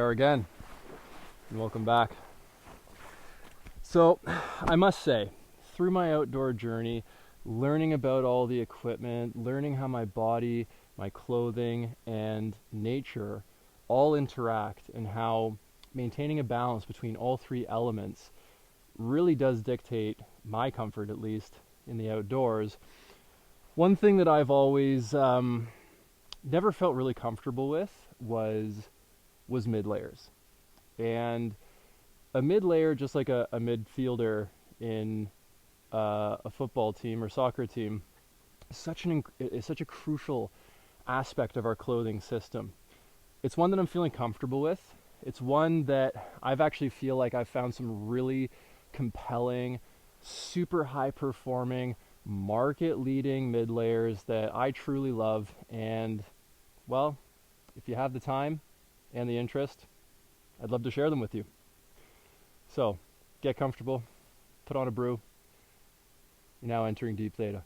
are again, and welcome back. So, I must say, through my outdoor journey, learning about all the equipment, learning how my body, my clothing, and nature all interact, and how maintaining a balance between all three elements really does dictate my comfort, at least, in the outdoors. One thing that I've always never felt really comfortable with was mid layers. And a mid layer, just like a midfielder in a football team or soccer team, is such a crucial aspect of our clothing system. It's one that I'm feeling comfortable with. It's one that I've actually feel like I've found some really compelling, super high performing, market leading mid layers that I truly love. And well, if you have the time and the interest, I'd love to share them with you. So get comfortable, put on a brew. You're now entering deep theta.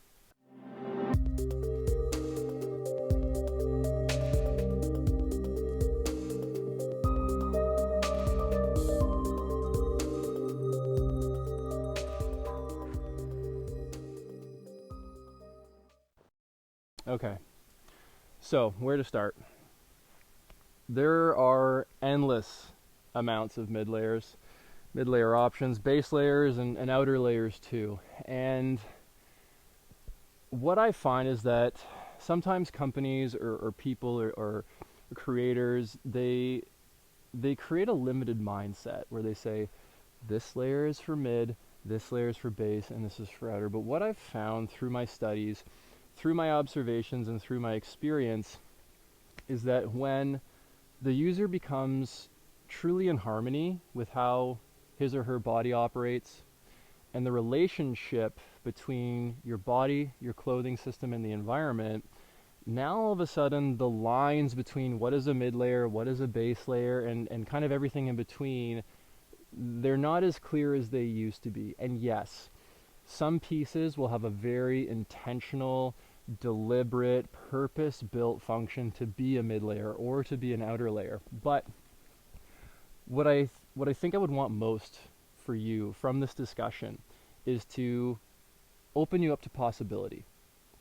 Okay, so where to start? There are endless amounts of mid layer options, base layers, and outer layers too. And what I find is that sometimes companies or people or creators, they create a limited mindset where they say, this layer is for mid, this layer is for base, and this is for outer. But what I've found through my studies, through my observations, and through my experience is that when the user becomes truly in harmony with how his or her body operates, and the relationship between your body, your clothing system, and the environment, now all of a sudden the lines between what is a mid layer, what is a base layer, and kind of everything in between, they're not as clear as they used to be. And yes, some pieces will have a very intentional, deliberate, purpose-built function to be a mid layer or to be an outer layer. But what I think I would want most for you from this discussion is to open you up to possibility,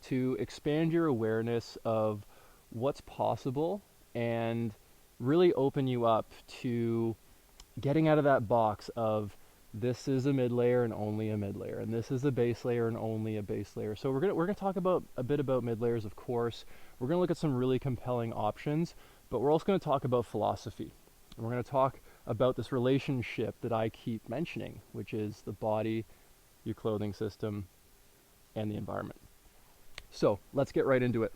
to expand your awareness of what's possible, and really open you up to getting out of that box of this is a mid layer and only a mid layer, and this is a base layer and only a base layer. So we're gonna talk about a bit about mid layers, of course. We're gonna look at some really compelling options, but we're also gonna talk about philosophy. And we're gonna talk about this relationship that I keep mentioning, which is the body, your clothing system, and the environment. So let's get right into it.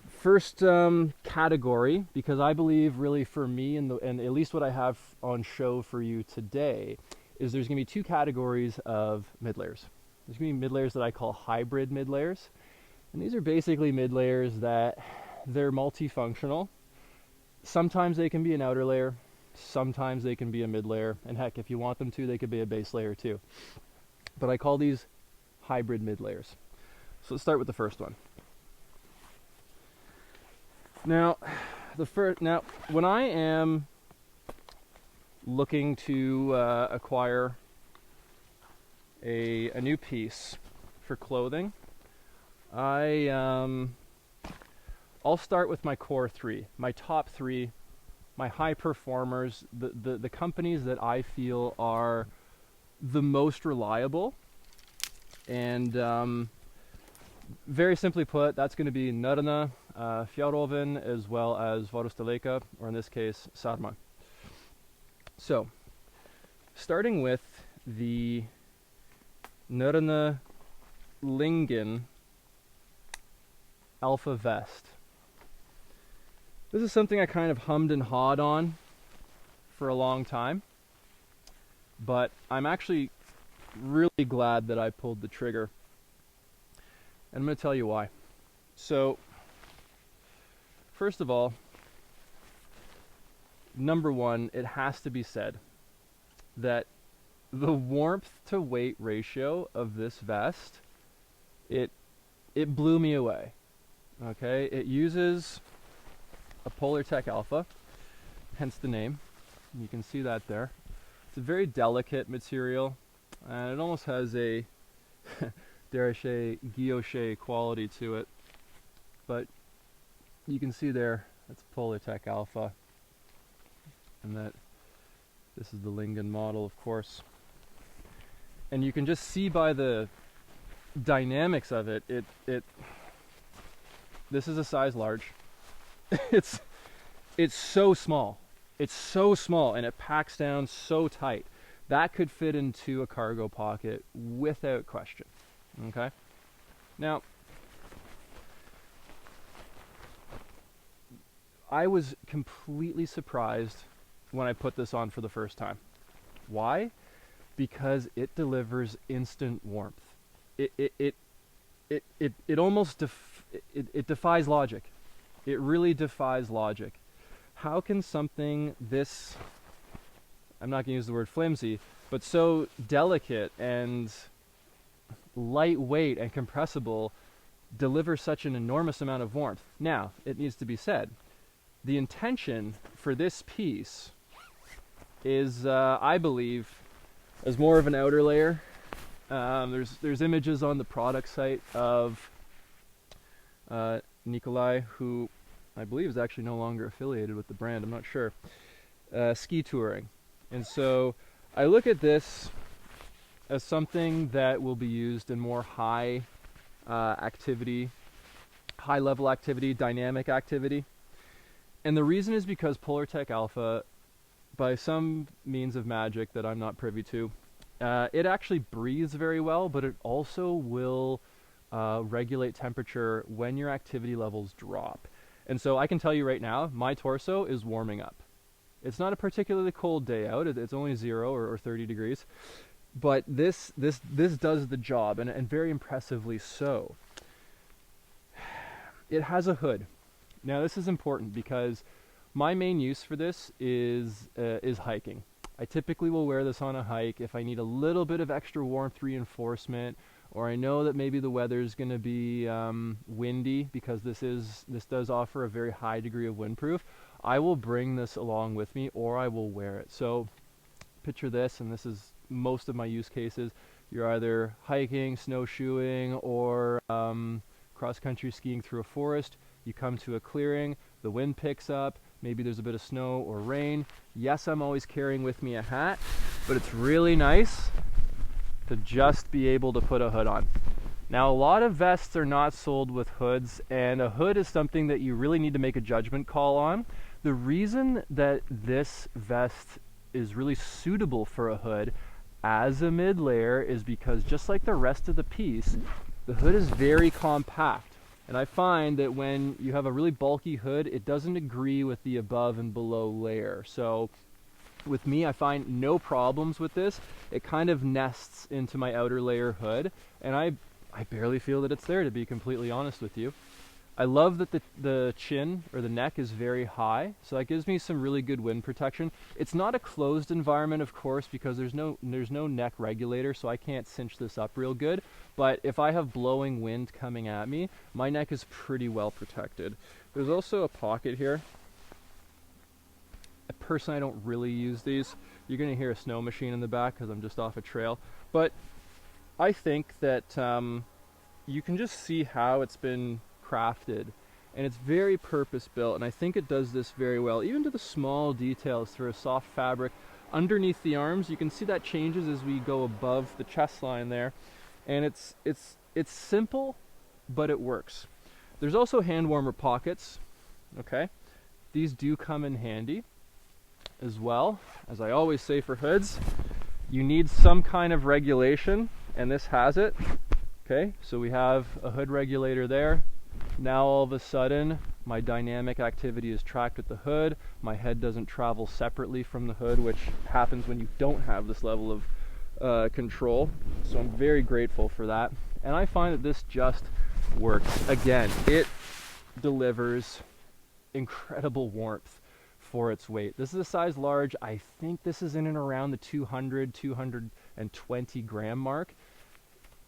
First category, because I believe really for me and at least what I have on show for you today, is there's going to be two categories of mid layers. There's going to be mid layers that I call hybrid mid layers, and these are basically mid layers that they're multifunctional. Sometimes they can be an outer layer, sometimes they can be a mid layer, and heck, if you want them to, they could be a base layer too. But I call these hybrid mid layers. So let's start with the first one. Now, when I am looking to acquire a new piece for clothing, I'll start with my core three, my top three, my high performers, the companies that I feel are the most reliable. And very simply put, that's going to be Norrøna Finnskogen as well as Lyngen, or in this case, SÄRMÄ. So, starting with the Norrøna Lyngen Alpha Vest. This is something I kind of hummed and hawed on for a long time, but I'm actually really glad that I pulled the trigger. And I'm going to tell you why. So, first of all, number one, it has to be said that the warmth to weight ratio of this vest, it blew me away. Okay, it uses a Polartec Alpha, hence the name. You can see that there. It's a very delicate material, and it almost has a, dare I say, guilloche quality to it. But you can see there, that's Polartec Alpha, and that this is the Lyngen model, of course. And you can just see by the dynamics of it, this is a size large. It's so small. It's so small, and it packs down so tight. That could fit into a cargo pocket without question. Okay? Now, I was completely surprised when I put this on for the first time. Why? Because it delivers instant warmth. It almost it defies logic. It really defies logic. How can something this, I'm not going to use the word flimsy, but so delicate and lightweight and compressible deliver such an enormous amount of warmth? Now, it needs to be said, the intention for this piece is, I believe, as more of an outer layer. There's images on the product site of Nikolai, who I believe is actually no longer affiliated with the brand, I'm not sure, ski touring. And so I look at this as something that will be used in more high activity, high level activity, dynamic activity. And the reason is because Polartec Alpha, by some means of magic that I'm not privy to, it actually breathes very well, but it also will regulate temperature when your activity levels drop. And so I can tell you right now, my torso is warming up. It's not a particularly cold day out. It's only 0 or 30 degrees. But this does the job, and very impressively so. It has a hood. Now this is important because my main use for this is hiking. I typically will wear this on a hike if I need a little bit of extra warmth reinforcement, or I know that maybe the weather is going to be windy, because this does offer a very high degree of windproof. I will bring this along with me, or I will wear it. So picture this, and this is most of my use cases. You're either hiking, snowshoeing, or cross-country skiing through a forest. You come to a clearing, the wind picks up, maybe there's a bit of snow or rain. Yes, I'm always carrying with me a hat, but it's really nice to just be able to put a hood on. Now, a lot of vests are not sold with hoods, and a hood is something that you really need to make a judgment call on. The reason that this vest is really suitable for a hood as a mid-layer is because, just like the rest of the piece, the hood is very compact. And I find that when you have a really bulky hood, it doesn't agree with the above and below layer. So with me, I find no problems with this. It kind of nests into my outer layer hood, and I barely feel that it's there, to be completely honest with you. I love that the chin, or the neck, is very high, so that gives me some really good wind protection. It's not a closed environment, of course, because there's no neck regulator, so I can't cinch this up real good. But if I have blowing wind coming at me, my neck is pretty well protected. There's also a pocket here. Personally, I don't really use these. You're going to hear a snow machine in the back because I'm just off a trail. But I think that you can just see how it's been crafted, and it's very purpose-built, and I think it does this very well, even to the small details through a soft fabric underneath the arms. You can see that changes as we go above the chest line there, and it's simple, but it works. There's also hand warmer pockets. Okay, these do come in handy as well. As I always say for hoods, you need some kind of regulation, and this has it. Okay, so we have a hood regulator there. Now all of a sudden, my dynamic activity is tracked with the hood. My head doesn't travel separately from the hood, which happens when you don't have this level of control. So I'm very grateful for that. And I find that this just works. Again, it delivers incredible warmth for its weight. This is a size large. I think this is in and around the 220 gram mark.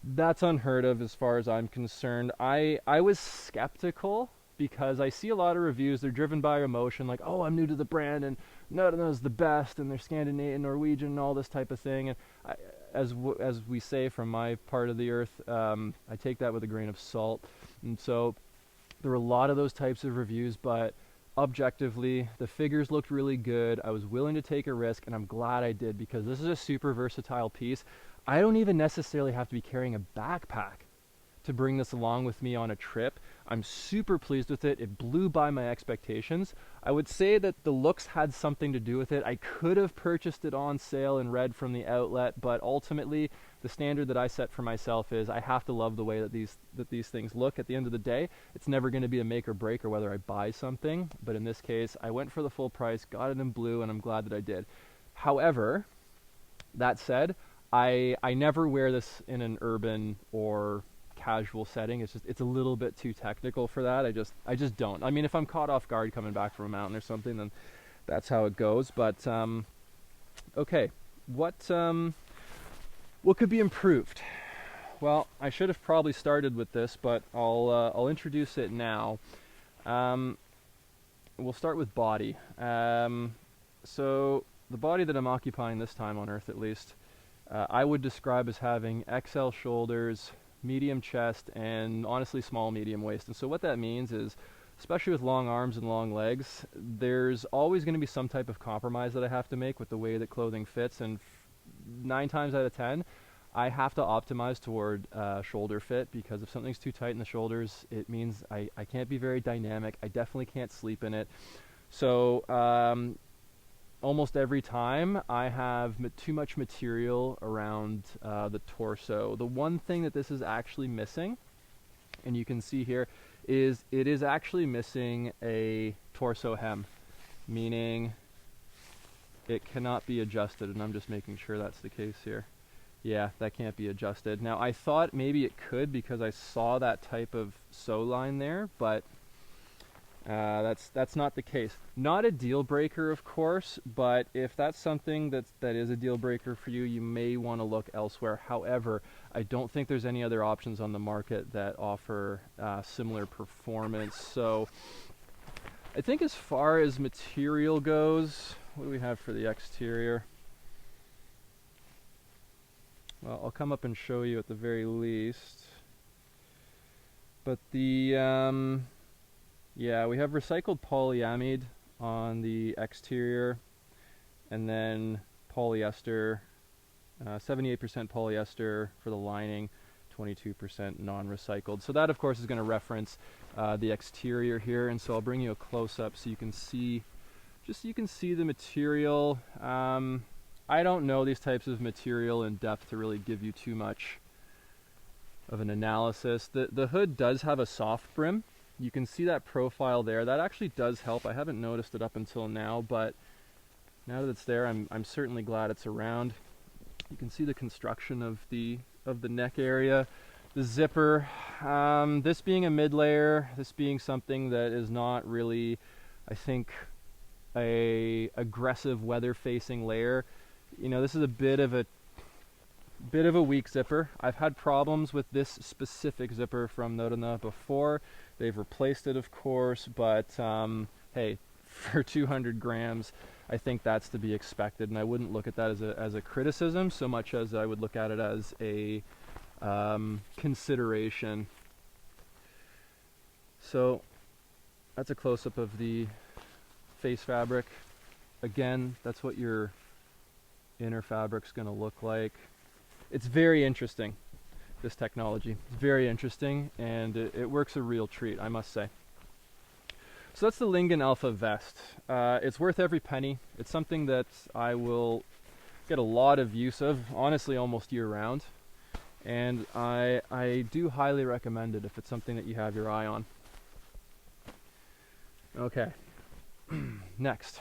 That's unheard of as far as I'm concerned. I was skeptical because I see a lot of reviews, they're driven by emotion, like, oh, I'm new to the brand and Norrøna's the best and they're Scandinavian, Norwegian, and all this type of thing. And as we say from my part of the earth, I take that with a grain of salt. And so there were a lot of those types of reviews, but objectively, the figures looked really good. I was willing to take a risk, and I'm glad I did, because this is a super versatile piece. I don't even necessarily have to be carrying a backpack to bring this along with me on a trip. I'm super pleased with it. It blew by my expectations. I would say that the looks had something to do with it. I could have purchased it on sale and read from the outlet, but ultimately the standard that I set for myself is I have to love the way that these things look. At the end of the day, it's never going to be a make or break or whether I buy something, but in this case, I went for the full price, got it in blue, and I'm glad that I did. However, that said, I never wear this in an urban or casual setting. It's a little bit too technical for that. I just don't. I mean, if I'm caught off guard coming back from a mountain or something, then that's how it goes. But okay, what could be improved? Well, I should have probably started with this, but I'll introduce it now. We'll start with body. So the body that I'm occupying this time on Earth, at least, I would describe as having XL shoulders, medium chest, and honestly small medium waist. And so what that means is, especially with long arms and long legs, there's always going to be some type of compromise that I have to make with the way that clothing fits, and 9 times out of 10 I have to optimize toward shoulder fit, because if something's too tight in the shoulders, it means I can't be very dynamic. I definitely can't sleep in it. So almost every time I have too much material around the torso. The one thing that this is actually missing, and you can see here, is it is actually missing a torso hem, meaning it cannot be adjusted, and I'm just making sure that's the case here. Yeah, that can't be adjusted. Now, I thought maybe it could because I saw that type of sew line there, but that's not the case. Not a deal breaker, of course, but if that's something that is a deal breaker for you, you may want to look elsewhere. However, I don't think there's any other options on the market that offer similar performance. So I think as far as material goes, what do we have for the exterior? Well, I'll come up and show you at the very least. But the yeah, we have recycled polyamide on the exterior, and then polyester, 78% polyester for the lining, 22% non-recycled. So that, of course, is going to reference the exterior here, and so I'll bring you a close-up so you can see, just so you can see the material. I don't know these types of material in depth to really give you too much of an analysis. The hood does have a soft brim. You can see that profile there. That actually does help. I haven't noticed it up until now, but now that it's there, I'm certainly glad it's around. You can see the construction of the neck area, the zipper. This being a mid layer, this being something that is not really, I think, a aggressive weather-facing layer. You know, this is a bit of a weak zipper. I've had problems with this specific zipper from Norrøna before. They've replaced it, of course, but hey, for 200 grams, I think that's to be expected, and I wouldn't look at that as a criticism so much as I would look at it as a consideration. So that's a close-up of the face fabric. Again, that's what your inner fabric's going to look like. It's very interesting, this technology. It's very interesting, and it works a real treat, I must say. So that's the Lyngen Alpha vest. It's worth every penny. It's something that I will get a lot of use of, honestly, almost year-round. And I do highly recommend it if it's something that you have your eye on. Okay, next.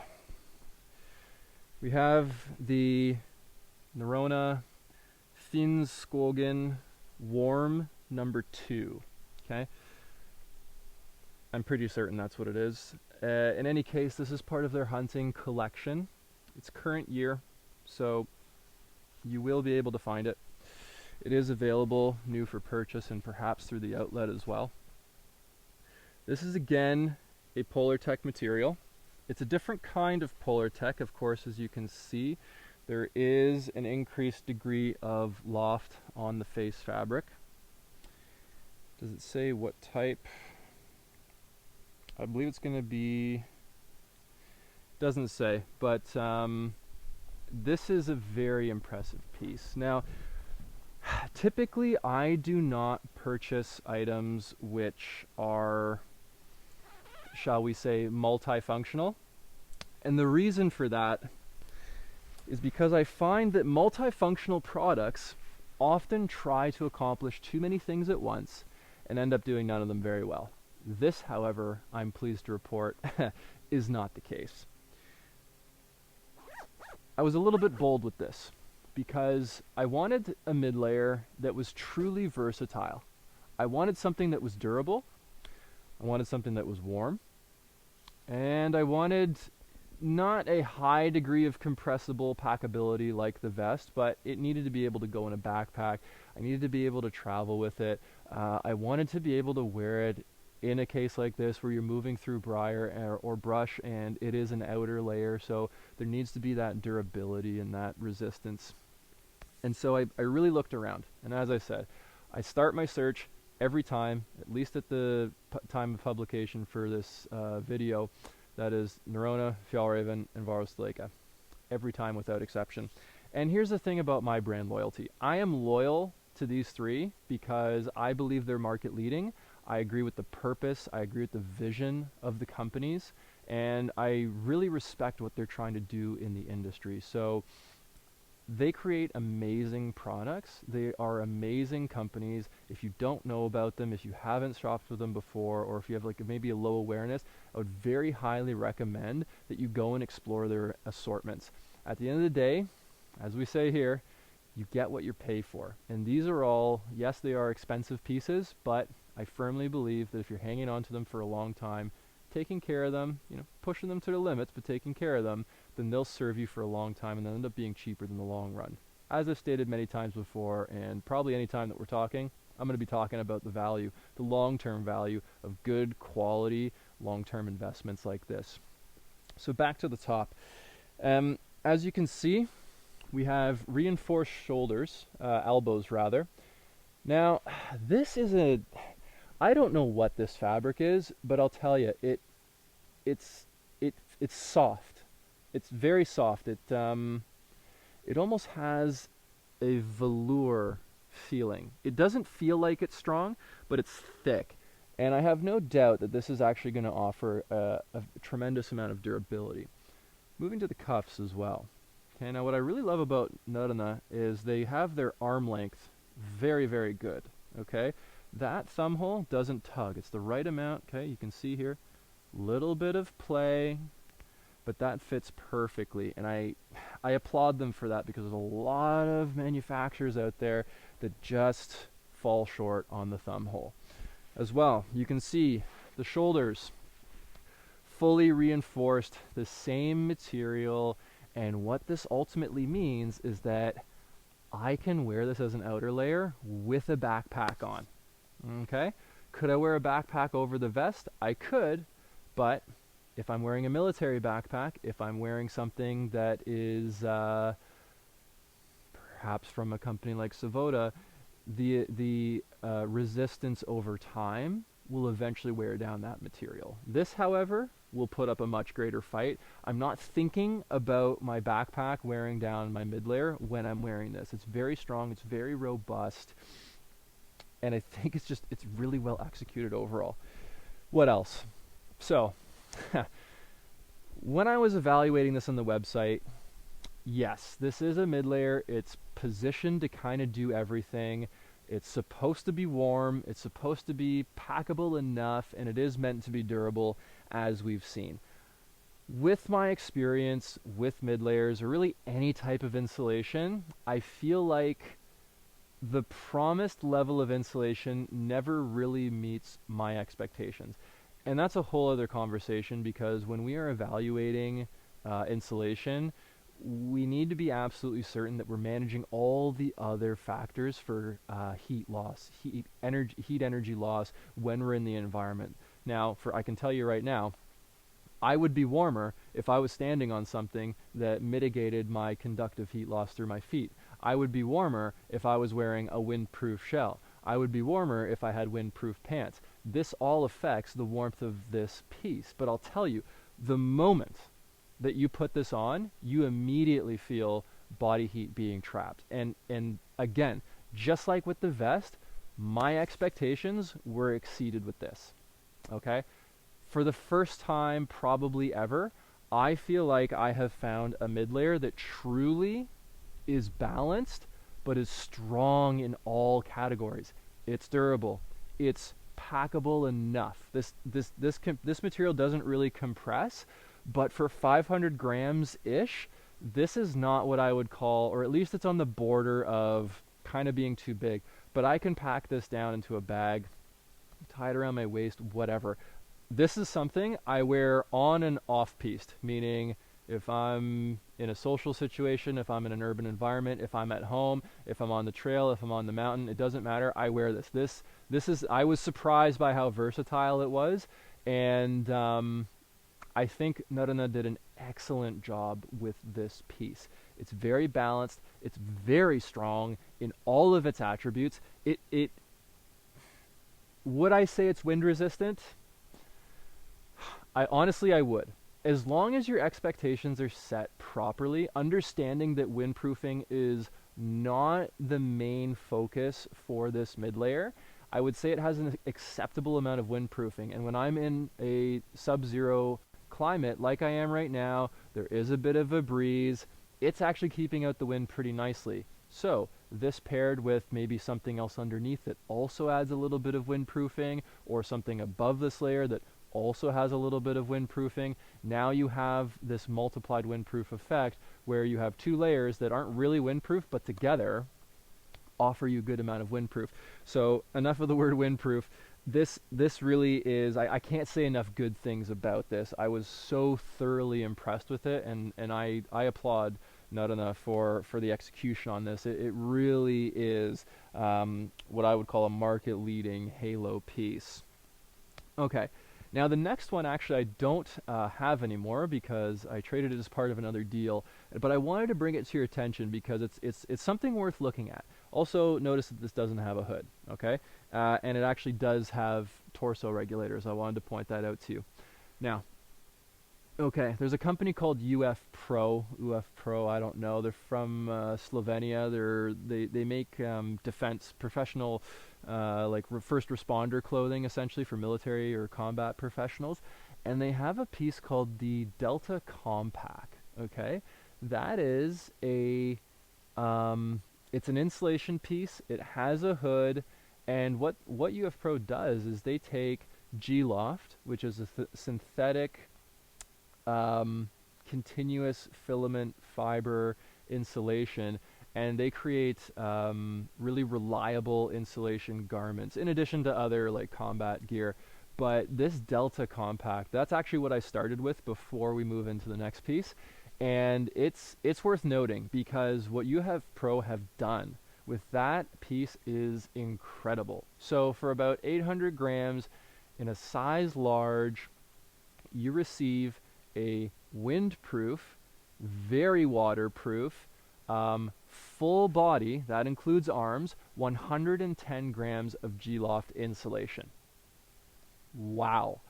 We have the Norrøna Finnskogen Warm number 2. Okay, I'm pretty certain that's what it is. In any case, this is part of their hunting collection. It's current year, so you will be able to find it. It is available new for purchase and perhaps through the outlet as well. This is again a Polartec material. It's a different kind of Polartec, of course, as you can see. There is an increased degree of loft on the face fabric. Does it say what type? I believe it's going to be, doesn't say, but this is a very impressive piece. Now, typically I do not purchase items which are, shall we say, multifunctional. And the reason for that is because I find that multifunctional products often try to accomplish too many things at once and end up doing none of them very well. This, however, I'm pleased to report, is not the case. I was a little bit bold with this because I wanted a mid-layer that was truly versatile. I wanted something that was durable, I wanted something that was warm, and I wanted not a high degree of compressible packability like the vest, but it needed to be able to go in a backpack. I needed to be able to travel with it. I wanted to be able to wear it in a case like this where you're moving through briar or brush and it is an outer layer, so there needs to be that durability and that resistance. And so I really looked around, and as I said, I start my search every time, at least at the time of publication for this video. That is Norrøna, Fjallraven, and Varusteleka. Every time without exception. And here's the thing about my brand loyalty. I am loyal to these three because I believe they're market leading. I agree with the purpose. I agree with the vision of the companies. And I really respect what they're trying to do in the industry. So they create amazing products. They are amazing companies. If you don't know about them, if you haven't shopped with them before, or if you have like maybe a low awareness, I would very highly recommend that you go and explore their assortments. At the end of the day, as we say here, you get what you pay for. And these are all, yes, they are expensive pieces, but I firmly believe that if you're hanging on to them for a long time, taking care of them, pushing them to the limits, but taking care of them, then they'll serve you for a long time and they'll end up being cheaper than the long run. As I've stated many times before, and probably any time that we're talking, I'm going to be talking about the value, the long-term value of good quality, long-term investments like this. So back to the top. As you can see, we have reinforced shoulders, elbows rather. Now, this is I don't know what this fabric is, but I'll tell you, it's soft. It's very soft. It almost has a velour feeling. It doesn't feel like it's strong, but it's thick. And I have no doubt that this is actually going to offer a tremendous amount of durability. Moving to the cuffs as well. Okay, now what I really love about Norrøna is they have their arm length very, very good. Okay, that thumb hole doesn't tug. It's the right amount. Okay, you can see here, little bit of play, but that fits perfectly, and I applaud them for that because there's a lot of manufacturers out there that just fall short on the thumb hole. As well, you can see the shoulders fully reinforced, the same material, and what this ultimately means is that I can wear this as an outer layer with a backpack on. Okay, could I wear a backpack over the vest? I could, but if I'm wearing a military backpack, if I'm wearing something that is perhaps from a company like Savoda, the resistance over time will eventually wear down that material. This, however, will put up a much greater fight. I'm not thinking about my backpack wearing down my mid layer when I'm wearing this. It's very strong, it's very robust, and I think it's really well executed overall. What else? So, when I was evaluating this on the website, yes, this is a mid-layer. It's positioned to kind of do everything. It's supposed to be warm. It's supposed to be packable enough, and it is meant to be durable, as we've seen. With my experience with mid-layers, or really any type of insulation, I feel like the promised level of insulation never really meets my expectations. And that's a whole other conversation, because when we are evaluating insulation, we need to be absolutely certain that we're managing all the other factors for heat loss, heat energy loss when we're in the environment. Now, I can tell you right now, I would be warmer if I was standing on something that mitigated my conductive heat loss through my feet. I would be warmer if I was wearing a windproof shell. I would be warmer if I had windproof pants. This all affects the warmth of this piece. But I'll tell you, the moment that you put this on, you immediately feel body heat being trapped. And again, just like with the vest, my expectations were exceeded with this. Okay? For the first time probably ever, I feel like I have found a mid layer that truly is balanced but is strong in all categories. It's durable. It's packable enough. This material doesn't really compress, but for 500 grams ish, this is not what I would call, or at least it's on the border of kind of being too big. But I can pack this down into a bag, tie it around my waist, whatever. This is something I wear on and off piste, meaning if I'm in a social situation, if I'm in an urban environment, if I'm at home, if I'm on the trail, if I'm on the mountain, it doesn't matter. I wear this. This is, I was surprised by how versatile it was, and I think Norrøna did an excellent job with this piece. It's very balanced. It's very strong in all of its attributes. Would I say it's wind resistant? I would. As long as your expectations are set properly, understanding that windproofing is not the main focus for this mid layer, I would say it has an acceptable amount of windproofing. And when I'm in a sub-zero climate like I am right now, there is a bit of a breeze, it's actually keeping out the wind pretty nicely. So this paired with maybe something else underneath that also adds a little bit of windproofing, or something above this layer that also has a little bit of windproofing. Now you have this multiplied windproof effect where you have two layers that aren't really windproof, but together offer you a good amount of windproof. So enough of the word windproof. This really is, I can't say enough good things about this. I was so thoroughly impressed with it, and I applaud Norrøna for the execution on this. It really is what I would call a market-leading halo piece. Okay. Now the next one actually I don't have anymore because I traded it as part of another deal, but I wanted to bring it to your attention because it's something worth looking at. Also notice that this doesn't have a hood, okay? And it actually does have torso regulators. I wanted to point that out to you. Now, okay, there's a company called UFPRO, I don't know. They're from Slovenia. They make defense professional like first responder clothing, essentially, for military or combat professionals. And they have a piece called the Delta Compac, okay? That is a, it's an insulation piece. It has a hood. And what UFPRO does is they take Loft, which is a synthetic continuous filament fiber insulation, and they create really reliable insulation garments in addition to other like combat gear. But this Delta Compac, that's actually what I started with before we move into the next piece, and it's worth noting because what UFPRO have done with that piece is incredible. So for about 800 grams in a size large, you receive a windproof, very waterproof, full body, that includes arms, 110 grams of Loft insulation. Wow.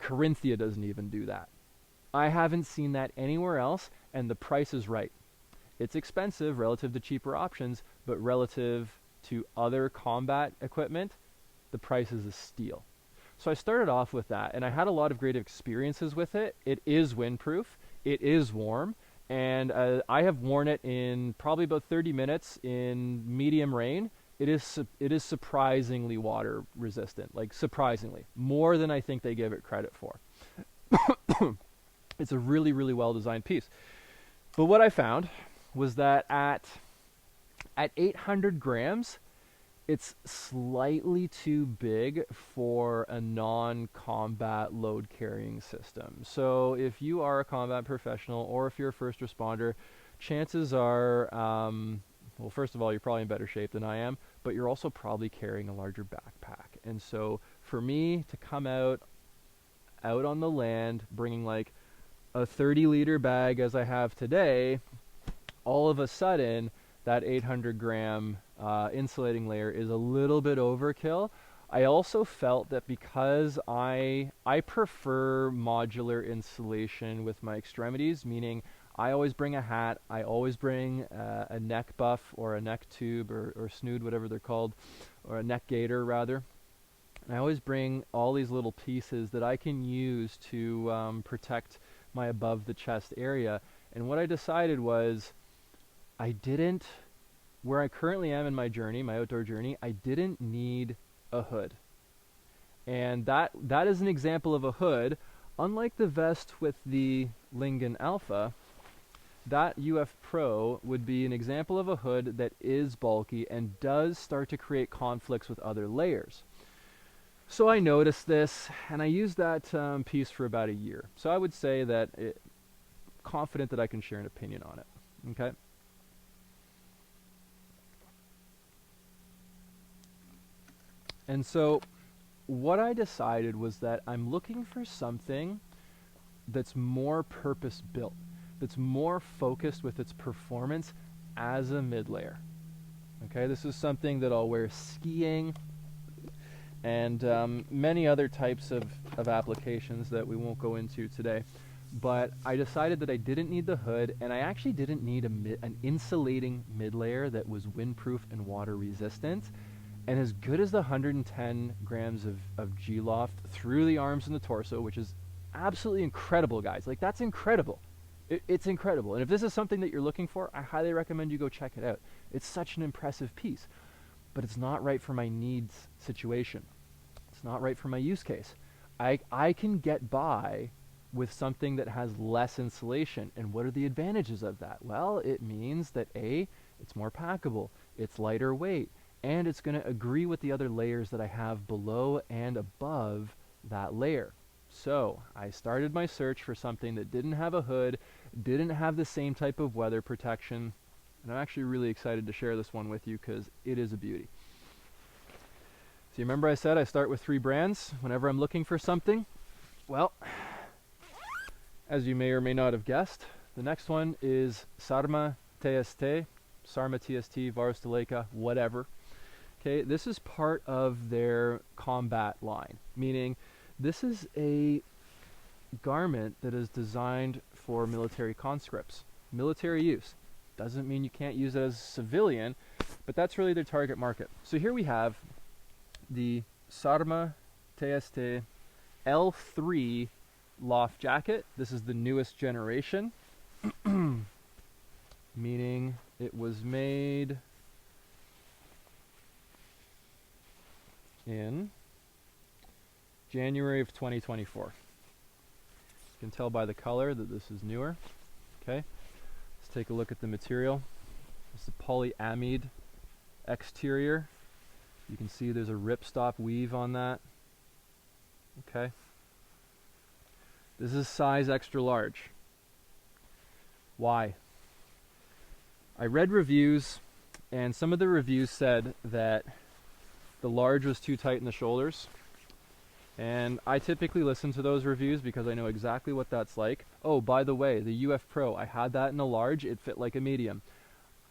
Corinthia doesn't even do that. I haven't seen that anywhere else, and the price is right. It's expensive relative to cheaper options, but relative to other combat equipment, the price is a steal. So I started off with that, and I had a lot of great experiences with it. It is windproof, it is warm, and I have worn it in probably about 30 minutes in medium rain. It is surprisingly water resistant, like surprisingly, more than I think they give it credit for. It's a really, really well designed piece. But what I found was that at 800 grams, it's slightly too big for a non-combat load carrying system. So if you are a combat professional or if you're a first responder, chances are, well, first of all, you're probably in better shape than I am, but you're also probably carrying a larger backpack. And so for me to come out out on the land, bringing like a 30-liter bag as I have today, all of a sudden that 800 gram insulating layer is a little bit overkill. I also felt that because I prefer modular insulation with my extremities, meaning I always bring a hat, I always bring a neck buff or a neck tube or snood, whatever they're called, or a neck gaiter rather. And I always bring all these little pieces that I can use to protect my above the chest area. And what I decided was where I currently am in my journey, my outdoor journey, I didn't need a hood. And that is an example of a hood. Unlike the vest with the Lyngen Alpha, that UFPRO would be an example of a hood that is bulky and does start to create conflicts with other layers. So I noticed this, and I used that piece for about a year. So I would say that confident that I can share an opinion on it. Okay. And so what I decided was that I'm looking for something that's more purpose-built, that's more focused with its performance as a mid-layer. Okay, this is something that I'll wear skiing and many other types of applications that we won't go into today. But I decided that I didn't need the hood, and I actually didn't need an insulating mid-layer that was windproof and water resistant. And as good as the 110 grams of G-Loft through the arms and the torso, which is absolutely incredible, guys. Like, that's incredible. It's incredible. And if this is something that you're looking for, I highly recommend you go check it out. It's such an impressive piece. But it's not right for my needs situation. It's not right for my use case. I can get by with something that has less insulation. And what are the advantages of that? Well, it means that A, it's more packable, it's lighter weight, and it's going to agree with the other layers that I have below and above that layer. So I started my search for something that didn't have a hood, didn't have the same type of weather protection, and I'm actually really excited to share this one with you because it is a beauty. So you remember I said I start with 3 brands whenever I'm looking for something? Well, as you may or may not have guessed, the next one is SÄRMÄ TST, SÄRMÄ TST, Varusteleka, whatever. Okay, this is part of their combat line, meaning this is a garment that is designed for military conscripts, military use. Doesn't mean you can't use it as a civilian, but that's really their target market. So here we have the SÄRMÄ TST L3 Loft jacket. This is the newest generation, meaning it was made in January of 2024. You can tell by the color that this is newer. Okay, let's take a look at the material. It's the polyamide exterior. You can see there's a ripstop weave on that. Okay, this is size extra large. Why? I read reviews, and some of the reviews said that the large was too tight in the shoulders. And I typically listen to those reviews because I know exactly what that's like. Oh, by the way, the UFPRO, I had that in a large, it fit like a medium.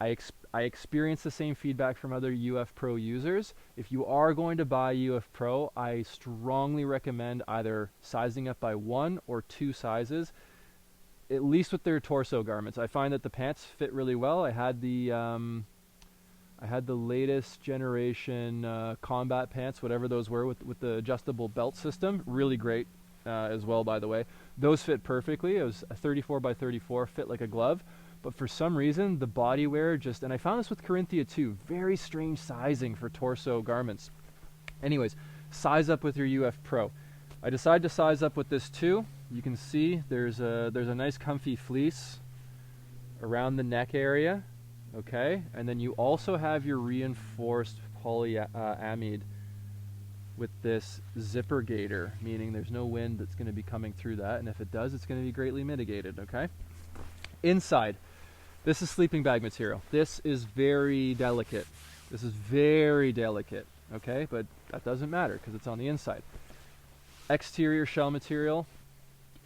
I experienced the same feedback from other UFPRO users. If you are going to buy UFPRO, I strongly recommend either sizing up by 1 or 2 sizes, at least with their torso garments. I find that the pants fit really well. I had the latest generation combat pants, whatever those were, with the adjustable belt system. Really great as well, by the way. Those fit perfectly. It was a 34 by 34, fit like a glove. But for some reason, the bodywear just, and I found this with Corinthia too, very strange sizing for torso garments. Anyways, size up with your UFPRO. I decided to size up with this too. You can see there's a nice comfy fleece around the neck area. Okay, and then you also have your reinforced polyamide with this zipper gaiter, meaning there's no wind that's going to be coming through that, and if it does, it's going to be greatly mitigated. Okay, inside, this is sleeping bag material. This is very delicate. This is very delicate. Okay, but that doesn't matter because it's on the inside. exterior shell material,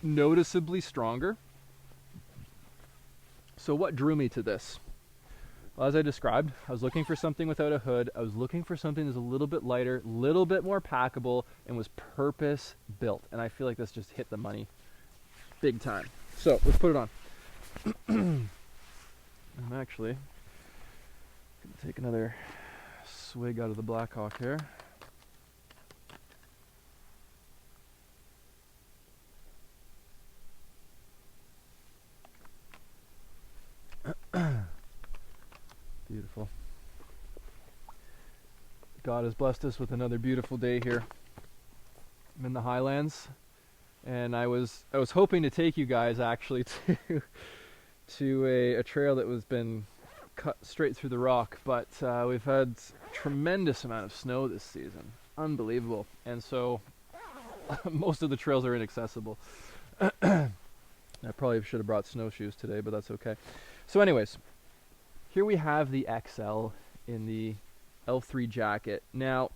noticeably stronger. So what drew me to this? Well, as I described, I was looking for something without a hood. I was looking for something that's a little bit lighter, a little bit more packable, and was purpose built. And I feel like this just hit the money big time. So let's put it on. I'm actually going to take another swig out of the Blackhawk here. Beautiful. God has blessed us with another beautiful day here. I'm in the Highlands, and I was hoping to take you guys actually to a trail that was been cut straight through the rock, but we've had a tremendous amount of snow this season. Unbelievable. And so most of the trails are inaccessible. I probably should have brought snowshoes today, but that's okay. So anyways, here we have the XL in the L3 jacket. Now,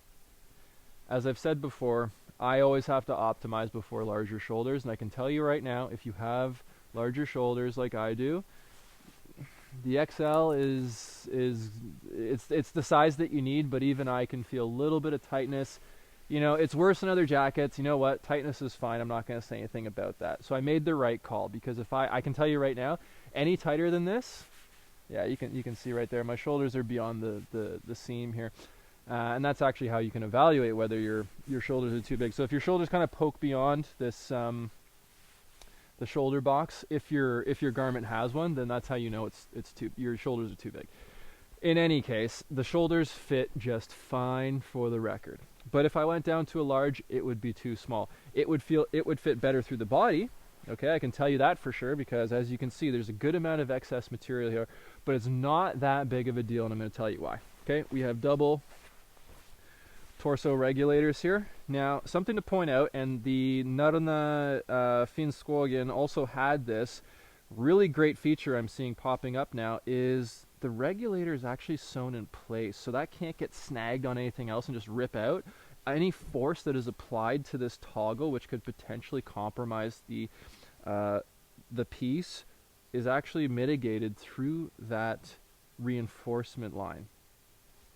as I've said before, I always have to optimize before larger shoulders, and I can tell you right now, if you have larger shoulders like I do, the XL is the size that you need, but even I can feel a little bit of tightness. You know, it's worse than other jackets. You know what? Tightness is fine. I'm not going to say anything about that. So I made the right call, because if I can tell you right now, any tighter than this, yeah, you can see right there, my shoulders are beyond the seam here. And that's actually how you can evaluate whether your shoulders are too big. So if your shoulders kind of poke beyond this the shoulder box, if your garment has one, then that's how you know your shoulders are too big. In any case, the shoulders fit just fine for the record. But if I went down to a large, it would be too small. It would fit better through the body. Okay, I can tell you that for sure, because as you can see, there's a good amount of excess material here, but it's not that big of a deal, and I'm going to tell you why. Okay, we have double torso regulators here. Now, something to point out, and the Norrøna Finnskogen also had this really great feature I'm seeing popping up now, is the regulator is actually sewn in place, so that can't get snagged on anything else and just rip out. Any force that is applied to this toggle, which could potentially compromise the piece, is actually mitigated through that reinforcement line.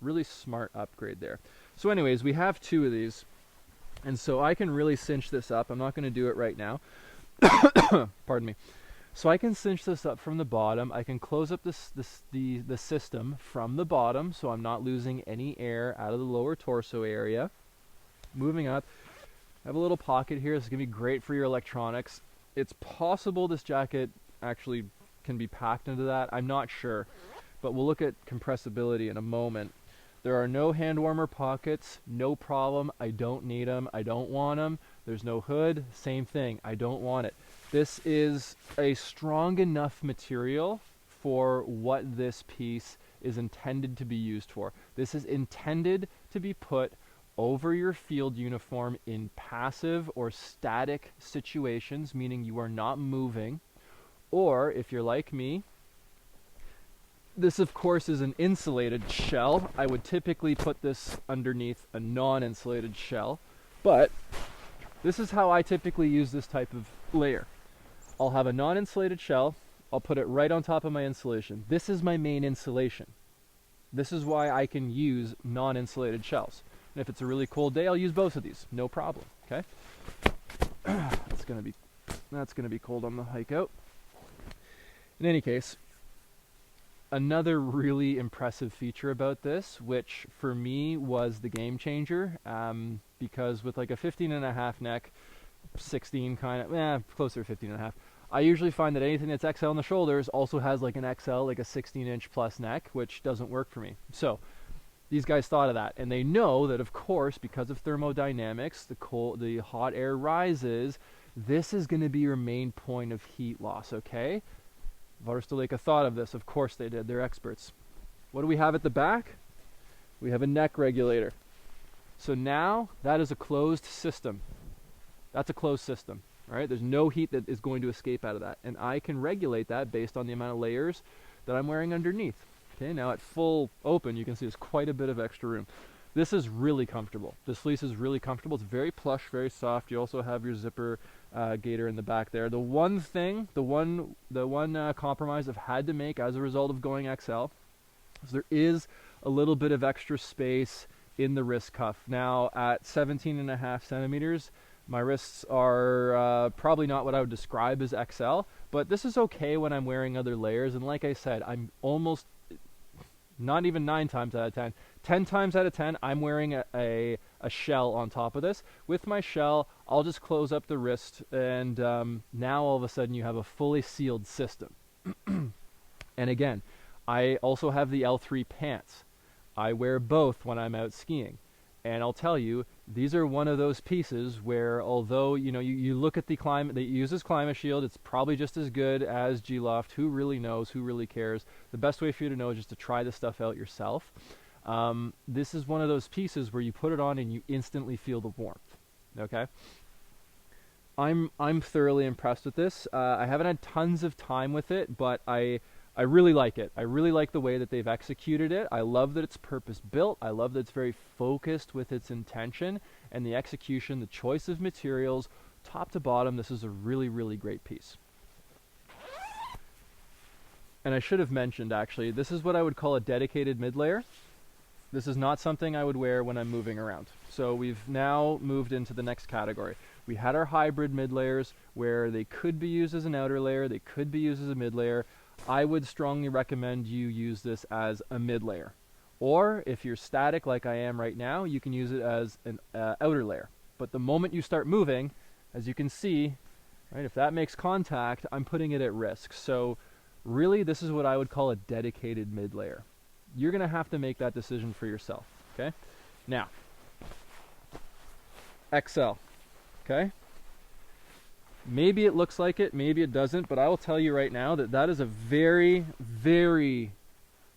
Really smart upgrade there. So anyways, we have two of these, and so I can really cinch this up. I'm not going to do it right now. Pardon me. So I can cinch this up from the bottom. I can close up the system from the bottom, so I'm not losing any air out of the lower torso area. Moving up, I have a little pocket here. This is going to be great for your electronics. It's possible this jacket actually can be packed into that. I'm not sure, but we'll look at compressibility in a moment. There are no hand warmer pockets, no problem. I don't need them. I don't want them. There's no hood, same thing. I don't want it. This is a strong enough material for what this piece is intended to be used for. This is intended to be put over your field uniform in passive or static situations, meaning you are not moving. Or if you're like me, this of course is an insulated shell. I would typically put this underneath a non-insulated shell, but this is how I typically use this type of layer. I'll have a non-insulated shell, I'll put it right on top of my insulation. This is my main insulation. This is why I can use non-insulated shells. And if it's a really cold day, I'll use both of these, no problem, okay? That's gonna be cold on the hike out. In any case, another really impressive feature about this, which for me was the game changer, because with like a 15.5 neck, 16 kind of, closer to 15.5, I usually find that anything that's XL on the shoulders also has like an XL, like a 16-inch plus neck, which doesn't work for me. So these guys thought of that, and they know that, of course, because of thermodynamics, the hot air rises. This is going to be your main point of heat loss, okay? Varstaleka thought of this. Of course they did. They're experts. What do we have at the back? We have a neck regulator. So now that is a closed system. That's a closed system, all right? There's no heat that is going to escape out of that, and I can regulate that based on the amount of layers that I'm wearing underneath. Okay, now at full open, you can see there's quite a bit of extra room. This is really comfortable. This fleece is really comfortable. It's very plush, very soft. You also have your zipper gaiter in the back there. The one thing, the one compromise I've had to make as a result of going XL is there is a little bit of extra space in the wrist cuff. Now at 17.5 centimeters, my wrists are probably not what I would describe as XL, but this is okay when I'm wearing other layers. And like I said, I'm almost, not even 9 times out of 10, 10 times out of 10, I'm wearing a shell on top of this. With my shell, I'll just close up the wrist, and now all of a sudden you have a fully sealed system. And again, I also have the L3 pants. I wear both when I'm out skiing. And I'll tell you, these are one of those pieces where, although you look at the climate that uses Climate Shield, it's probably just as good as G-Loft. Who really knows? Who really cares? The best way for you to know is just to try this stuff out yourself. This is one of those pieces where you put it on and you instantly feel the warmth. Okay. I'm thoroughly impressed with this. I haven't had tons of time with it, but I really like it. I really like the way that they've executed it. I love that it's purpose-built. I love that it's very focused with its intention and the execution, the choice of materials, top to bottom. This is a really, really great piece. And I should have mentioned, actually, this is what I would call a dedicated mid-layer. This is not something I would wear when I'm moving around. So we've now moved into the next category. We had our hybrid mid-layers where they could be used as an outer layer, they could be used as a mid-layer. I would strongly recommend you use this as a mid-layer. Or if you're static like I am right now, you can use it as an outer layer. But the moment you start moving, as you can see, right, if that makes contact, I'm putting it at risk. So really, this is what I would call a dedicated mid-layer. You're going to have to make that decision for yourself. Okay? Now, XL. Okay? Maybe it looks like it, maybe it doesn't, but I will tell you right now that that is a very, very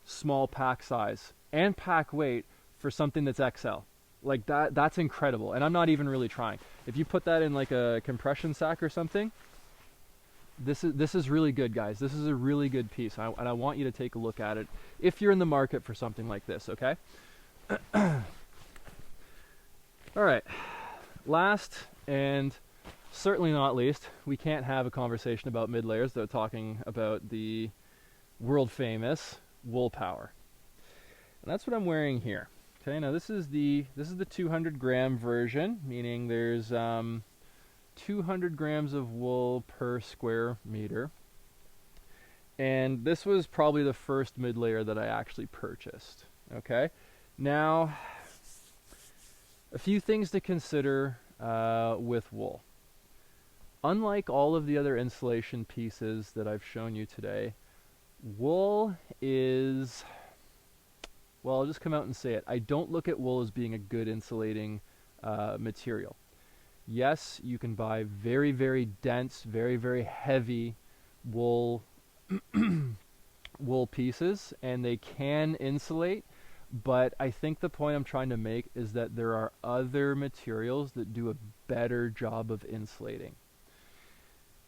small pack size and pack weight for something that's XL. Like that's incredible, and I'm not even really trying. If you put that in like a compression sack or something, this is really good, guys. This is a really good piece, and I want you to take a look at it if you're in the market for something like this, okay? All right, last and certainly not least, we can't have a conversation about mid-layers without talking about the world-famous Woolpower. And that's what I'm wearing here. Okay, now this is the 200-gram version, meaning there's 200 grams of wool per square meter. And this was probably the first mid-layer that I actually purchased. Okay, now a few things to consider with wool. Unlike all of the other insulation pieces that I've shown you today, wool is, well, I'll just come out and say it. I don't look at wool as being a good insulating material. Yes, you can buy very, very dense, very, very heavy wool wool pieces, and they can insulate, but I think the point I'm trying to make is that there are other materials that do a better job of insulating.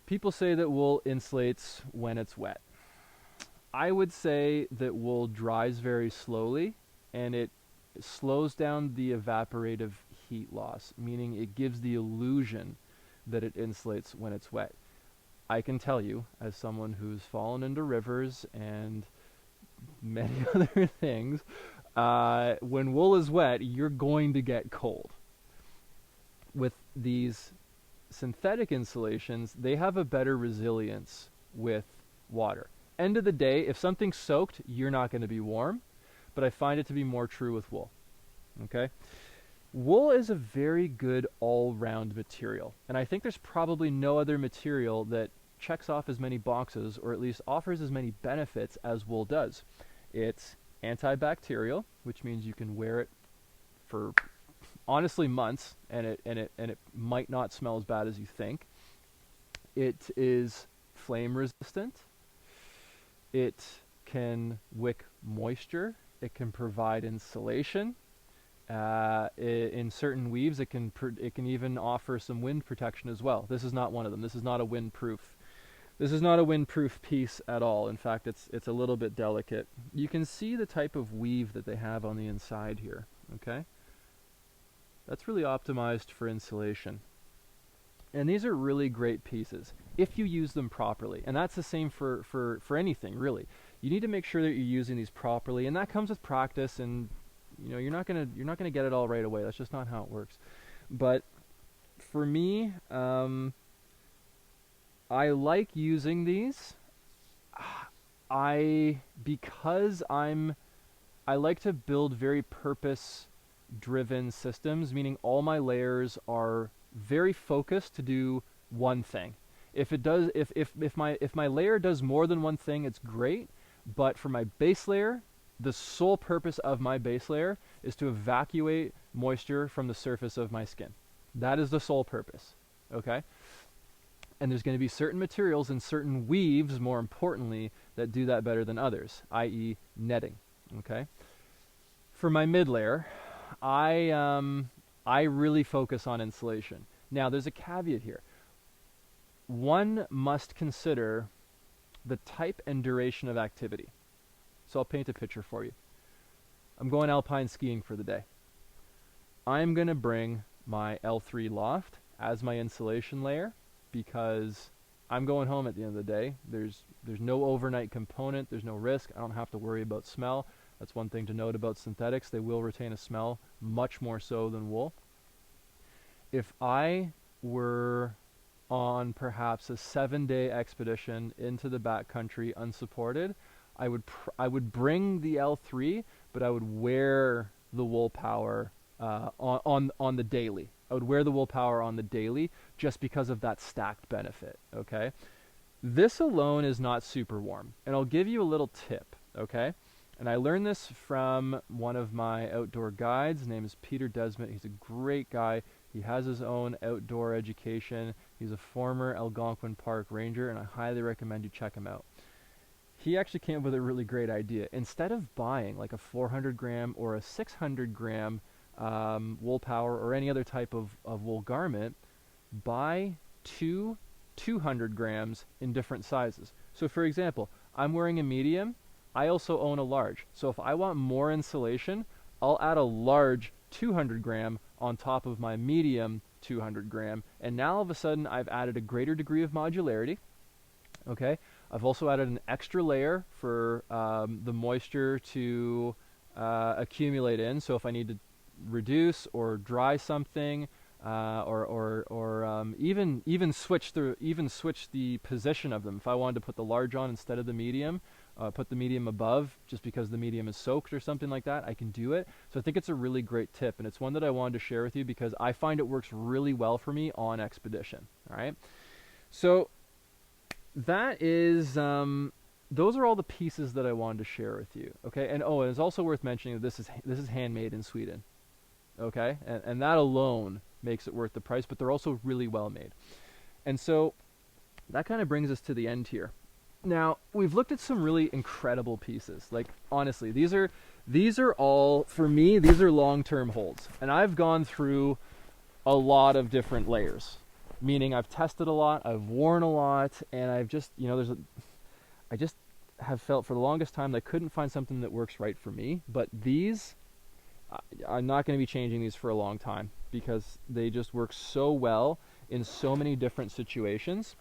People say that wool insulates when it's wet. I would say that wool dries very slowly, and it slows down the evaporative heat loss, meaning it gives the illusion that it insulates when it's wet. I can tell you, as someone who's fallen into rivers and many other things, when wool is wet, you're going to get cold. With these synthetic insulations, they have a better resilience with water. End of the day, if something's soaked, you're not going to be warm, but I find it to be more true with wool. Okay? Wool is a very good all-round material, and I think there's probably no other material that checks off as many boxes, or at least offers as many benefits as wool does. It's antibacterial, which means you can wear it for honestly months, and it might not smell as bad as you think. It is flame resistant. It can wick moisture. It can provide insulation. In certain weaves, it can even offer some wind protection as well. This is not one of them. This is not a windproof. This is not a windproof piece at all. In fact, it's a little bit delicate. You can see the type of weave that they have on the inside here. Okay. That's really optimized for insulation. And these are really great pieces if you use them properly. And that's the same for anything, really. You need to make sure that you're using these properly, and that comes with practice, and you know, you're not gonna get it all right away. That's just not how it works. But for me, I like using these. I like to build very purpose-driven systems, meaning all my layers are very focused to do one thing. If my layer does more than one thing, it's great. But for my base layer, the sole purpose of my base layer is to evacuate moisture from the surface of my skin. That is the sole purpose. Okay? And there's going to be certain materials and certain weaves, more importantly, that do that better than others, i.e. netting. Okay? For my mid layer, I really focus on insulation. Now, there's a caveat here. One must consider the type and duration of activity. So I'll paint a picture for you. I'm going alpine skiing for the day. I'm going to bring my L3 Loft as my insulation layer because I'm going home at the end of the day. There's no overnight component. There's no risk. I don't have to worry about smell. That's one thing to note about synthetics. They will retain a smell, much more so than wool. If I were on perhaps a 7-day expedition into the backcountry unsupported, I would bring the L3, but I would wear the Woolpower on the daily. I would wear the Woolpower on the daily just because of that stacked benefit. Okay, this alone is not super warm, and I'll give you a little tip. Okay, and I learned this from one of my outdoor guides. His name is Peter Desmond. He's a great guy. He has his own outdoor education. He's a former Algonquin Park ranger, and I highly recommend you check him out. He actually came up with a really great idea. Instead of buying like a 400 gram or a 600 gram Woolpower or any other type of wool garment, buy 200 grams in different sizes. So for example, I'm wearing a medium. I also own a large. So if I want more insulation, I'll add a large 200 gram on top of my medium 200 gram, and now all of a sudden I've added a greater degree of modularity. Okay, I've also added an extra layer for the moisture to accumulate in. So if I need to reduce or dry something, or even switch the position of them. If I wanted to put the large on instead of the medium, put the medium above just because the medium is soaked or something like that, I can do it. So I think it's a really great tip, and it's one that I wanted to share with you because I find it works really well for me on expedition. All right, so that is those are all the pieces that I wanted to share with you. Okay, and and it's also worth mentioning that this is handmade in Sweden. Okay, and that alone makes it worth the price, but they're also really well made. And so that kind of brings us to the end here. Now, we've looked at some really incredible pieces. Like, honestly, these are all, for me, these are long-term holds. And I've gone through a lot of different layers, meaning I've tested a lot, I've worn a lot, and I've just, I just have felt for the longest time that I couldn't find something that works right for me. But these, I'm not going to be changing these for a long time because they just work so well in so many different situations.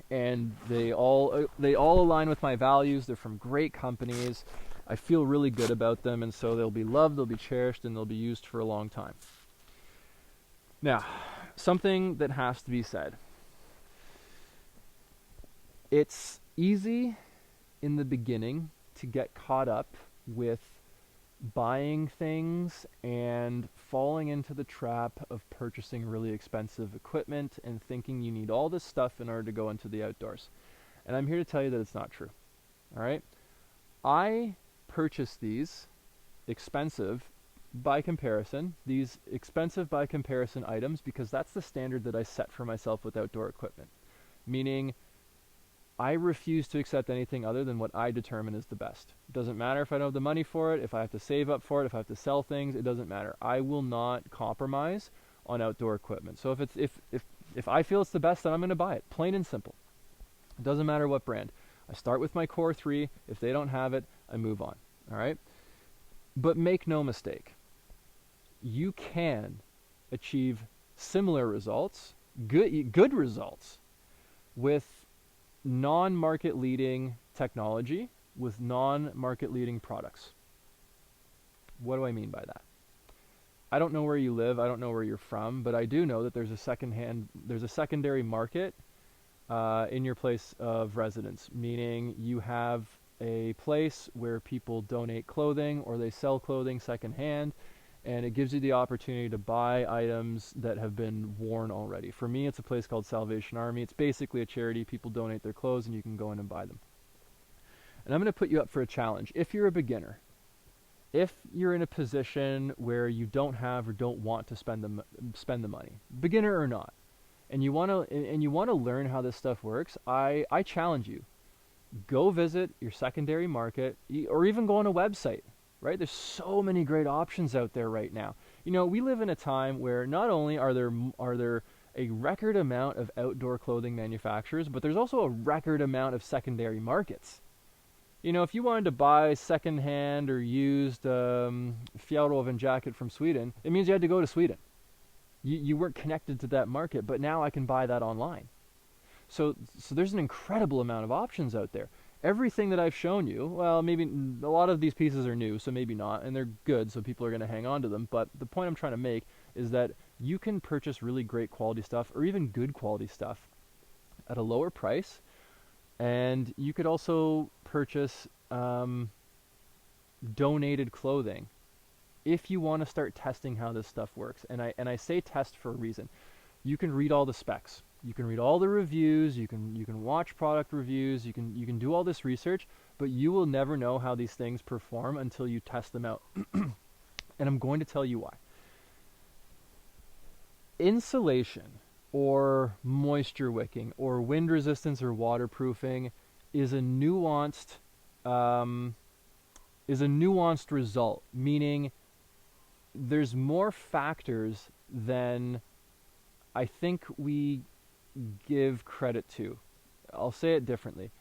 And they all align with my values. They're from great companies. I feel really good about them, and so they'll be loved, they'll be cherished, and they'll be used for a long time. Now, something that has to be said. It's easy in the beginning to get caught up with buying things and falling into the trap of purchasing really expensive equipment and thinking you need all this stuff in order to go into the outdoors. And I'm here to tell you that it's not true. All right? I purchased these expensive by comparison items because that's the standard that I set for myself with outdoor equipment. Meaning, I refuse to accept anything other than what I determine is the best. It doesn't matter if I don't have the money for it, if I have to save up for it, if I have to sell things, it doesn't matter. I will not compromise on outdoor equipment. So if I feel it's the best, then I'm going to buy it. Plain and simple. It doesn't matter what brand. I start with my core 3. If they don't have it, I move on. All right? But make no mistake. You can achieve similar results, good results, with non-market leading technology, with non-market leading products. What do I mean by that? I don't know where you live, I don't know where you're from, but I do know that there's a secondary market in your place of residence, meaning you have a place where people donate clothing or they sell clothing secondhand, and it gives you the opportunity to buy items that have been worn already. For me, it's a place called Salvation Army. It's basically a charity. People donate their clothes and you can go in and buy them. And I'm going to put you up for a challenge. If you're a beginner, if you're in a position where you don't have or don't want to spend the money, beginner or not, and you want to learn how this stuff works, I challenge you. Go visit your secondary market, or even go on a website, right? There's so many great options out there right now. You know, we live in a time where not only are there a record amount of outdoor clothing manufacturers, but there's also a record amount of secondary markets. You know, if you wanted to buy secondhand or used fjällräven jacket from Sweden, it means you had to go to Sweden. You weren't connected to that market, but now I can buy that online. So there's an incredible amount of options out there. Everything that I've shown you, well, maybe a lot of these pieces are new, so maybe not, and they're good, so people are going to hang on to them. But the point I'm trying to make is that you can purchase really great quality stuff, or even good quality stuff, at a lower price. And you could also purchase donated clothing if you want to start testing how this stuff works. And I say test for a reason. You can read all the specs. You can read all the reviews. You can watch product reviews. You can do all this research, but you will never know how these things perform until you test them out. And I'm going to tell you why. Insulation, or moisture wicking, or wind resistance, or waterproofing is a nuanced result, meaning there's more factors than I think we give credit to. I'll say it differently.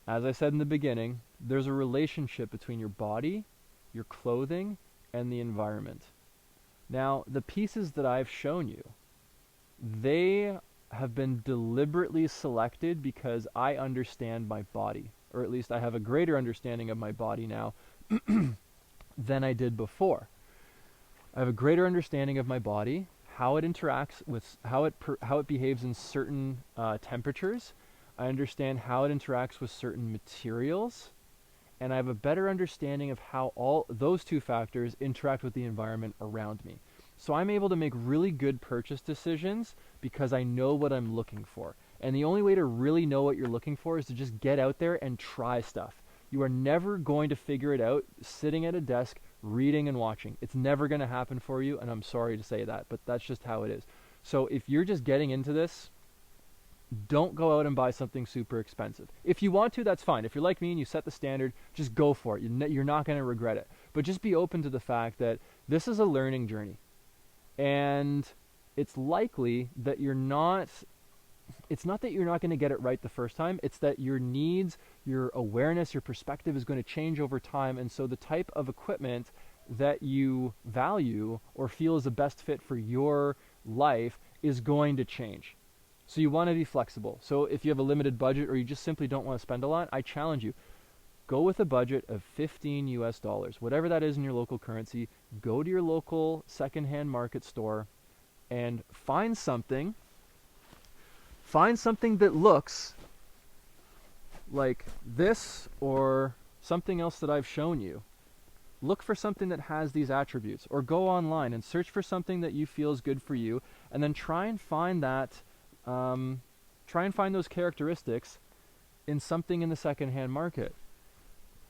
As I said in the beginning, there's a relationship between your body, your clothing, and the environment. Now, the pieces that I've shown you, they have been deliberately selected because I understand my body, or at least I have a greater understanding of my body now than I did before. I have a greater understanding of my body, how it interacts with, how it behaves in certain temperatures. I understand how it interacts with certain materials, and I have a better understanding of how all those two factors interact with the environment around me. So I'm able to make really good purchase decisions because I know what I'm looking for. And the only way to really know what you're looking for is to just get out there and try stuff. You are never going to figure it out sitting at a desk, reading and watching. It's never going to happen for you, and I'm sorry to say that, but that's just how it is. So if you're just getting into this, don't go out and buy something super expensive. If you want to, that's fine. If you're like me and you set the standard, just go for it. You're not going to regret it. But just be open to the fact that this is a learning journey. And it's likely that it's not that you're not going to get it right the first time, it's that your needs, your awareness, your perspective is going to change over time. And so the type of equipment that you value or feel is the best fit for your life is going to change. So you want to be flexible. So if you have a limited budget or you just simply don't want to spend a lot, I challenge you. Go with a budget of $15 US, whatever that is in your local currency. Go to your local secondhand market store and find something that looks like this or something else that I've shown you. Look for something that has these attributes, or go online and search for something that you feel is good for you, and then try and find those characteristics in something in the secondhand market.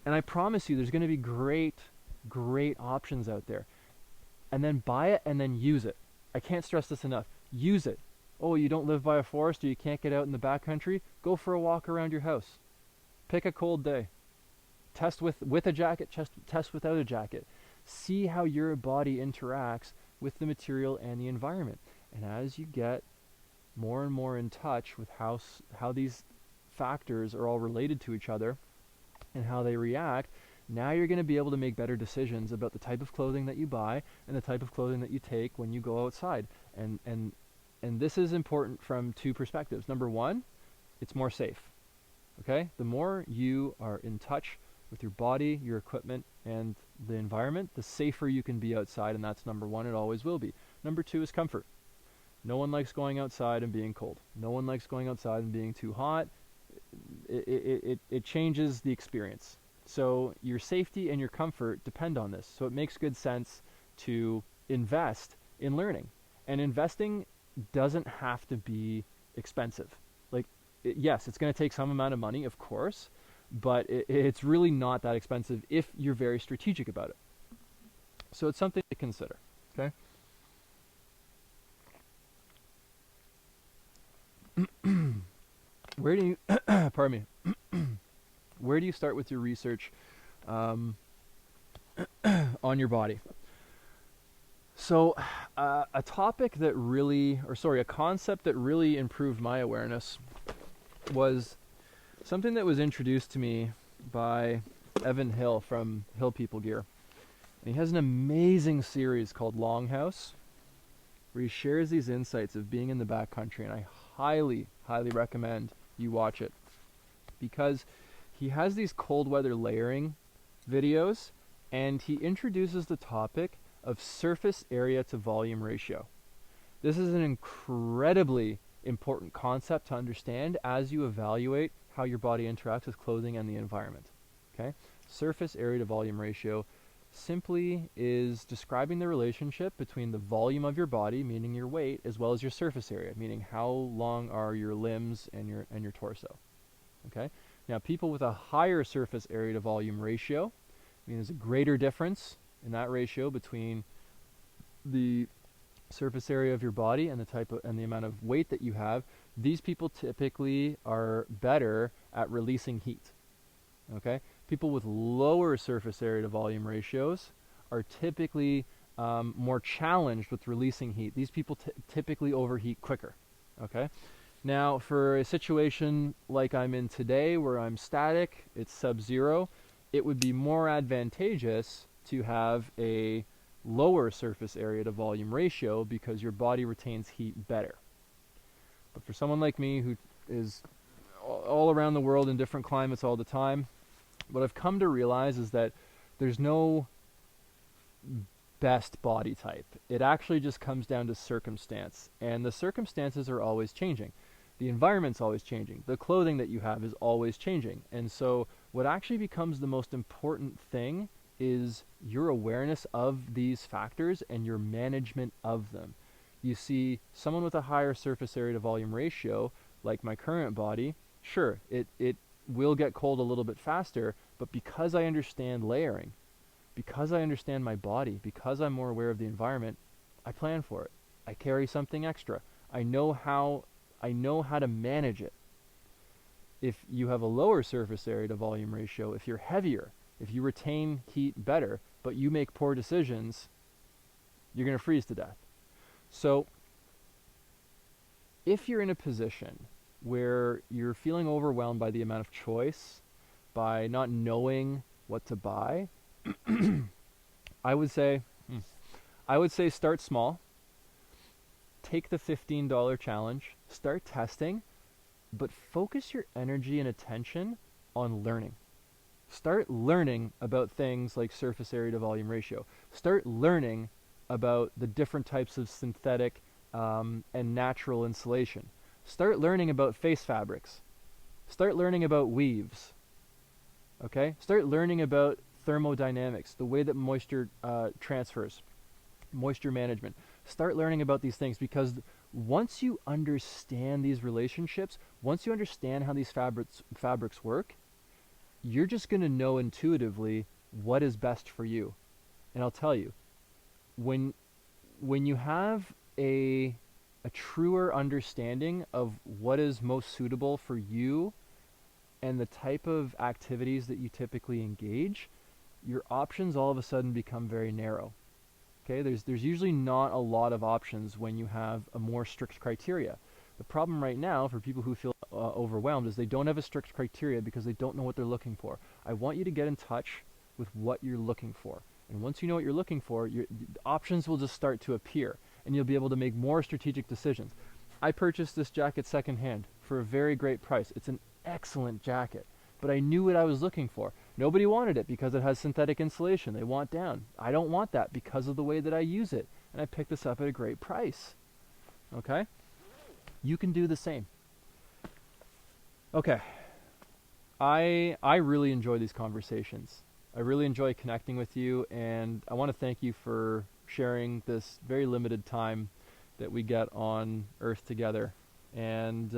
And I promise you, there's going to be great options out there. And then buy it and then use it. I can't stress this enough. Use it. Oh, you don't live by a forest or you can't get out in the backcountry? Go for a walk around your house. Pick a cold day. Test with a jacket, test without a jacket. See how your body interacts with the material and the environment. And as you get more and more in touch with how these factors are all related to each other and how they react, Now you're going to be able to make better decisions about the type of clothing that you buy and the type of clothing that you take when you go outside. And this is important from two perspectives. Number one, it's more safe. Okay? The more you are in touch with your body, your equipment, and the environment, the safer you can be outside, and that's number one. It always will be. Number two is comfort. No one likes going outside and being cold. No one likes going outside and being too hot. It changes the experience. So your safety and your comfort depend on this. So it makes good sense to invest in learning. And investing doesn't have to be expensive. Like, yes, it's going to take some amount of money, of course, but it's really not that expensive if you're very strategic about it. So it's something to consider, okay? Where do you, pardon me, where do you start with your research on your body? So a topic that really, a concept that really improved my awareness was something that was introduced to me by Evan Hill from Hill People Gear. And he has an amazing series called Longhouse, where he shares these insights of being in the backcountry, and I highly, highly recommend you watch it, because he has these cold weather layering videos, and he introduces the topic of surface area to volume ratio. This is an incredibly important concept to understand as you evaluate how your body interacts with clothing and the environment. Okay? Surface area to volume ratio simply is describing the relationship between the volume of your body, meaning your weight, as well as your surface area, meaning how long are your limbs and your torso. Okay? Now, people with a higher surface area to volume ratio, I mean, there's a greater difference in that ratio between the surface area of your body and the type of and the amount of weight that you have. These people typically are better at releasing heat. Okay? People with lower surface area to volume ratios are typically more challenged with releasing heat. These people typically overheat quicker. Okay? Now, for a situation like I'm in today, where I'm static, it's sub-zero, it would be more advantageous to have a lower surface area to volume ratio because your body retains heat better. But for someone like me who is all around the world in different climates all the time, what I've come to realize is that there's no best body type. It actually just comes down to circumstance, and the circumstances are always changing. The environment's always changing. The clothing that you have is always changing. And so what actually becomes the most important thing is your awareness of these factors and your management of them. You see, someone with a higher surface area to volume ratio, like my current body, sure, it will get cold a little bit faster, but because I understand layering, because I understand my body, because I'm more aware of the environment, I plan for it. I carry something extra. I know how to manage it. If you have a lower surface area to volume ratio, if you're heavier, if you retain heat better, but you make poor decisions, you're going to freeze to death. So if you're in a position where you're feeling overwhelmed by the amount of choice, by not knowing what to buy, I would say start small. Take the $15 challenge, start testing, but focus your energy and attention on learning. Start learning about things like surface area to volume ratio. Start learning about the different types of synthetic and natural insulation. Start learning about face fabrics. Start learning about weaves. Okay? Start learning about thermodynamics, the way that moisture transfers, moisture management. Start learning about these things, because once you understand these relationships, once you understand how these fabrics work, you're just going to know intuitively what is best for you. And I'll tell you, when you have a truer understanding of what is most suitable for you and the type of activities that you typically engage, your options all of a sudden become very narrow. Okay, there's usually not a lot of options when you have a more strict criteria. The problem right now for people who feel overwhelmed is they don't have a strict criteria because they don't know what they're looking for. I want you to get in touch with what you're looking for. And once you know what you're looking for, the options will just start to appear, and you'll be able to make more strategic decisions. I purchased this jacket secondhand for a very great price. It's an excellent jacket, but I knew what I was looking for. Nobody wanted it because it has synthetic insulation. They want down. I don't want that because of the way that I use it, and I picked this up at a great price. Okay? You can do the same. Okay. I really enjoy these conversations. I really enjoy connecting with you, and I want to thank you for sharing this very limited time that we get on Earth together. And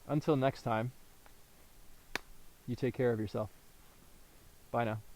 until next time, you take care of yourself. Bye now.